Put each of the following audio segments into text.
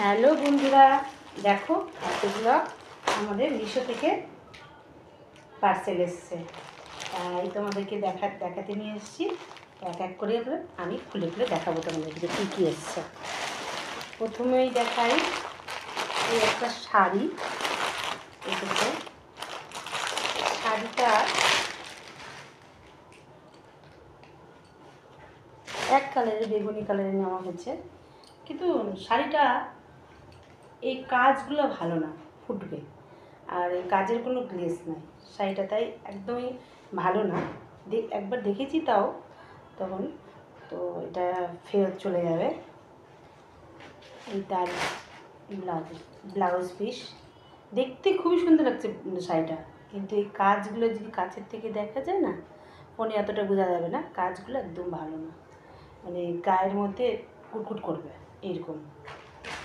Hello বন্ধুরা, দেখো এতগুলো আমাদের মিশো থেকে পার্সেল এসছে, তাই তোমাদেরকে দেখাতে নিয়ে এসেছি। এক এক করে আমি খুলে খুলে দেখাবো তোমাদেরকে কী কী এসছে। প্রথমেই দেখাই এই একটা শাড়ি এসেছে। শাড়িটা এক কালারের, বেগুনি কালারের নেওয়া হয়েছে, কিন্তু শাড়িটা এই কাজগুলো ভালো না, ফুটবে, আর এই কাজের কোনো গ্লেজ নাই শাড়িটা, তাই একদমই ভালো না। একবার দেখেছি তাও তখন, তো এটা ফেরত চলে যাবে। এই তার ব্লাউজ পিস দেখতে খুবই সুন্দর লাগছে শাড়িটা, কিন্তু এই কাজগুলো যদি কাছের থেকে দেখা যায় না, ফোনে এতটা বোঝা যাবে না, কাজগুলো একদম ভালো না, মানে গায়ের মধ্যে কুটকুট করবে এরকম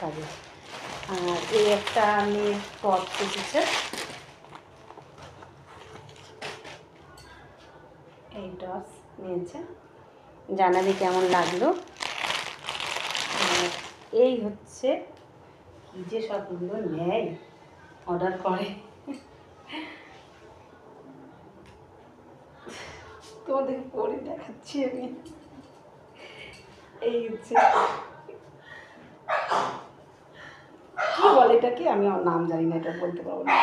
কাজে। আর এই একটা মেয়ের টপ এসেছে, এই টপ নিয়েছে, জানালে কেমন লাগলো। এই হচ্ছে কী যে সবগুলো নেয়, অর্ডার করে, তোমাদের পরে দেখাচ্ছি আমি। এই হচ্ছে কী বলে এটাকে, আমি আমার নাম জানি না, এটা বলতে পারবো না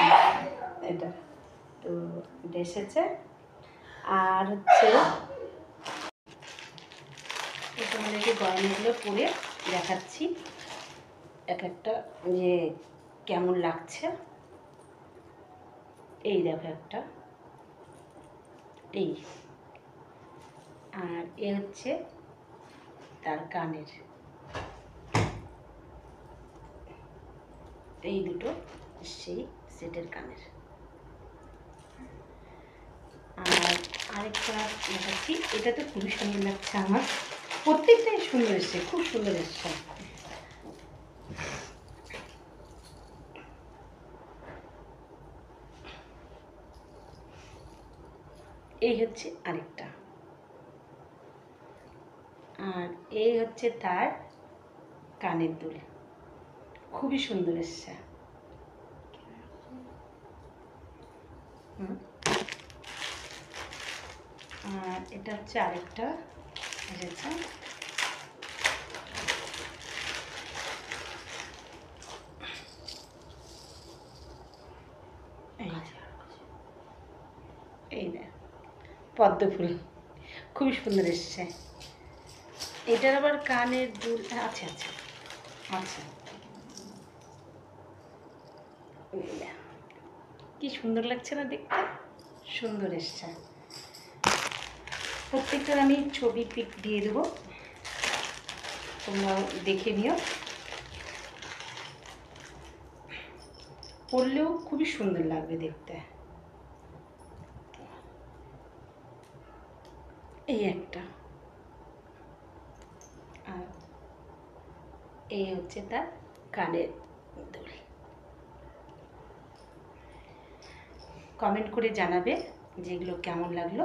এটা। তো এটা এসেছে। আর হচ্ছে তোমাদেরকে গয়নাগুলো পরে দেখাচ্ছি এক একটা যে কেমন লাগছে। এই দেখো একটা, এই, আর এ হচ্ছে তার কানের, এই দুটো সেই সেটের কানের। আর আরেকটা দেখাচ্ছি, এটা তো খুবই সুন্দর লাগছে আমার, প্রত্যেকটাই সুন্দর এসছে, খুব সুন্দর এসছে। এই হচ্ছে আরেকটা, আর এই হচ্ছে তার কানের দুল, খুবই সুন্দর এসছে। আর এটা হচ্ছে আরেকটা এসেছে, এই না পদ্ম ফুল, খুবই সুন্দর এসছে। এটার আবার কানের দুল আছে, আচ্ছা আচ্ছা, কি সুন্দর লাগছে না দেখতে, সুন্দর এসছে। প্রত্যেকটার আমি ছবি পিক দিয়ে দেবো, তোমরা দেখে নিও। পরলেও খুবই সুন্দর লাগবে দেখতে। এই একটা, আর এই হচ্ছে তার কানের দুল। কমেন্ট করে জানাবে যেগুলো কেমন লাগলো।